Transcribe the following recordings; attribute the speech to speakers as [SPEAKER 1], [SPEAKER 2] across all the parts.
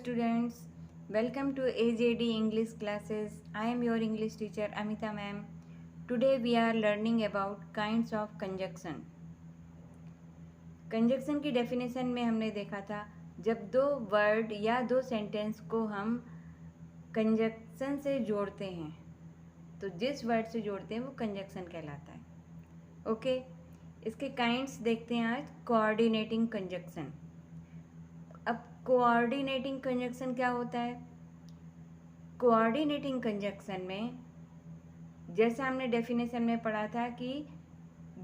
[SPEAKER 1] students, welcome to AJD English classes. I am your English teacher Amita ma'am. Today we are learning about kinds of conjunction. Conjunction की definition में हमने देखा था जब दो word या दो सेंटेंस को हम कंजक्शन से जोड़ते हैं तो जिस वर्ड से जोड़ते हैं वो कंजक्शन कहलाता है। ओके, इसके काइंड्स देखते हैं आज। Coordinating conjunction. अब कोऑर्डिनेटिंग कंजक्शन क्या होता है? कोऑर्डिनेटिंग कंजक्शन में जैसा हमने डेफिनेशन में पढ़ा था कि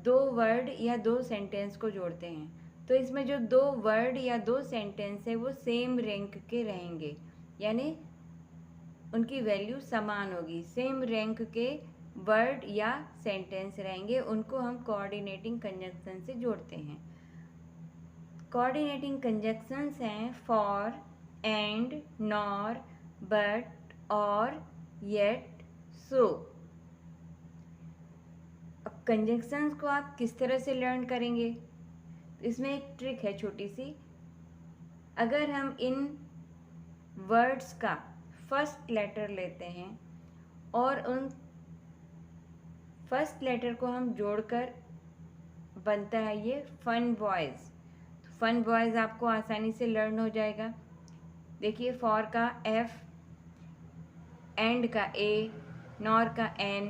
[SPEAKER 1] दो वर्ड या दो सेंटेंस को जोड़ते हैं, तो इसमें जो दो वर्ड या दो सेंटेंस है वो सेम रैंक के रहेंगे, यानी उनकी वैल्यू समान होगी। सेम रैंक के वर्ड या सेंटेंस रहेंगे, उनको हम कोऑर्डिनेटिंग कंजक्शन से जोड़ते हैं। कोऑर्डिनेटिंग कंजक्शंस हैं फॉर, एंड, नॉर, बट, और, येट, सो। अब कंजक्शंस को आप किस तरह से लर्न करेंगे? इसमें एक ट्रिक है छोटी सी। अगर हम इन वर्ड्स का फर्स्ट लेटर लेते हैं और उन फर्स्ट लेटर को हम जोड़कर बनता है ये फन बॉयज़। फन बॉयज़ आपको आसानी से लर्न हो जाएगा। देखिए, फॉर का F, एंड का A, नॉर का N,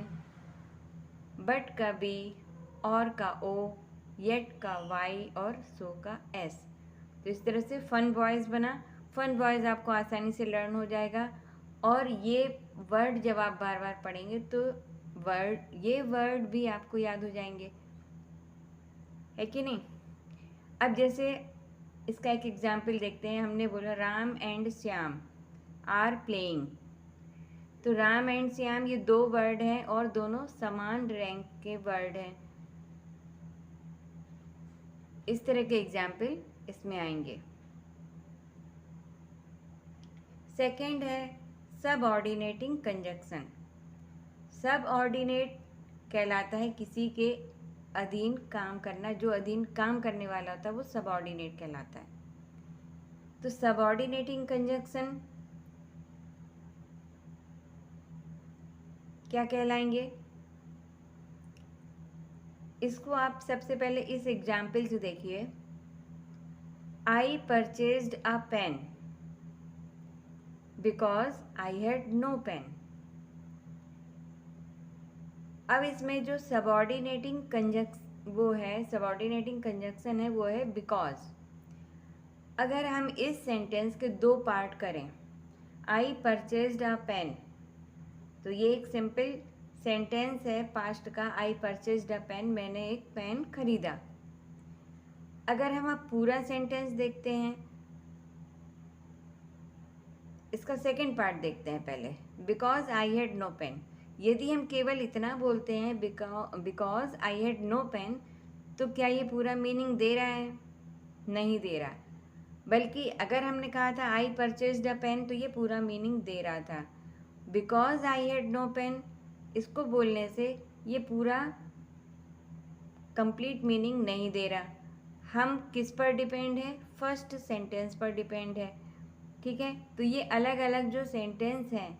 [SPEAKER 1] बट का B, और का O, येट का Y और सो का S। तो इस तरह से फन बॉयज़ बना। फन बॉयज़ आपको आसानी से लर्न हो जाएगा और ये वर्ड जब आप बार बार पढ़ेंगे तो ये वर्ड भी आपको याद हो जाएंगे, है कि नहीं? अब जैसे इसका एक एग्जाम्पल देखते हैं। हमने बोला Ram and Shyam are playing. तो राम एंड श्याम ये दो वर्ड हैं और दोनों समान रैंक के वर्ड हैं। इस तरह के एग्जाम्पल इसमें आएंगे। सेकंड है सबऑर्डिनेटिंग कंजक्शन। सबऑर्डिनेट कहलाता है किसी के अधीन काम करना। जो अधीन काम करने वाला होता है वो सबऑर्डिनेट कहलाता है। तो सबऑर्डिनेटिंग कंजक्शन क्या कहलाएंगे? इसको आप सबसे पहले इस एग्जाम्पल से देखिए। I purchased a pen because I had no pen. अब इसमें जो सबऑर्डिनेटिंग कंजक्शन है वो है बिकॉज। अगर हम इस सेंटेंस के दो पार्ट करें, आई परचेज्ड अ पेन, तो ये एक सिंपल सेंटेंस है पास्ट का। आई परचेज्ड अ पेन, मैंने एक पेन खरीदा। अगर हम अब पूरा सेंटेंस देखते हैं, इसका सेकंड पार्ट देखते हैं पहले। Because I had no pain. यदि हम केवल इतना बोलते हैं because I had no pen, तो क्या ये पूरा मीनिंग दे रहा है? नहीं दे रहा। बल्कि अगर हमने कहा था आई परचेज्ड अ पेन, तो ये पूरा मीनिंग दे रहा था। Because I had no pain, इसको बोलने से ये पूरा कंप्लीट मीनिंग नहीं दे रहा। हम किस पर डिपेंड है? फर्स्ट सेंटेंस पर डिपेंड है। ठीक है, तो ये अलग अलग जो सेंटेंस हैं,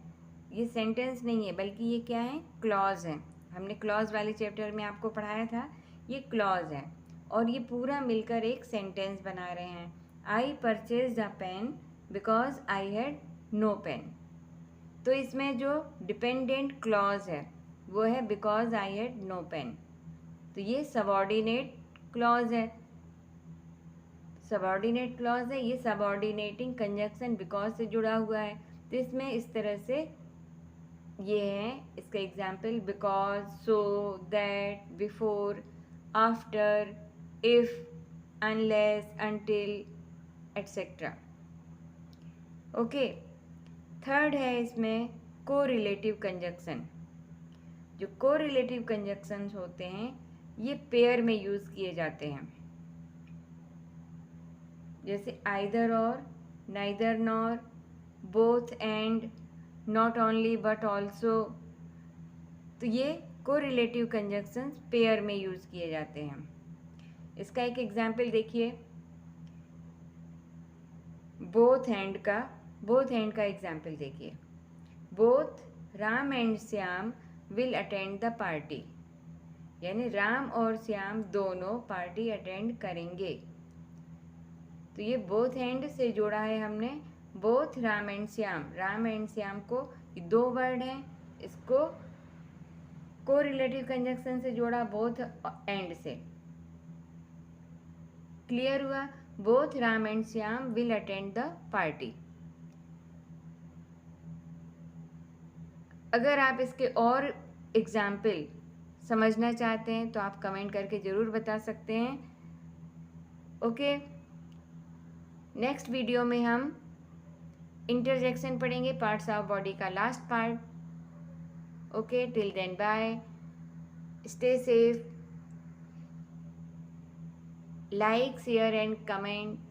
[SPEAKER 1] ये सेंटेंस नहीं है बल्कि ये क्या है? क्लॉज है। हमने क्लॉज वाले चैप्टर में आपको पढ़ाया था, ये क्लॉज है और ये पूरा मिलकर एक सेंटेंस बना रहे हैं। I purchased a pen because I had no pen. तो इसमें जो डिपेंडेंट क्लॉज है वो है because I had no pen. तो ये सबऑर्डिनेट क्लॉज है। सबऑर्डिनेट क्लॉज है, ये सबऑर्डिनेटिंग कंजक्शन बिकॉज से जुड़ा हुआ है। तो इसमें इस तरह से ये है इसका example. Because, so, that, before, after, if, unless, until, etcetera. Okay, third है इसमें कोरिलेटिव कंजक्शन। जो कोरिलेटिव कंजक्शंस होते हैं ये पेयर में यूज़ किए जाते हैं, जैसे आइदर और, neither nor, both and, not only but also. तो ये कोरिलेटिव कंजक्शंस पेयर में यूज़ किए जाते हैं। इसका एक एग्जाम्पल देखिए। बोथ एंड का बोथ एंड का एग्जाम्पल देखिए, both Ram and Shyam will attend the party, यानी राम और श्याम दोनों पार्टी अटेंड करेंगे। तो ये बोथ एंड से जोड़ा है हमने, बोथ राम एंड श्याम को, ये दो वर्ड हैं, इसको को रिलेटिव कंजक्शन से जोड़ा बोथ एंड से। क्लियर हुआ? Both Ram and Shyam will attend the party. अगर आप इसके और एग्जाम्पल समझना चाहते हैं तो आप कमेंट करके ज़रूर बता सकते हैं। ओके, नेक्स्ट वीडियो में हम इंटरजेक्शन पढ़ेंगे, पार्ट्स ऑफ बॉडी का last part. Okay, till then bye, stay safe, like, share and comment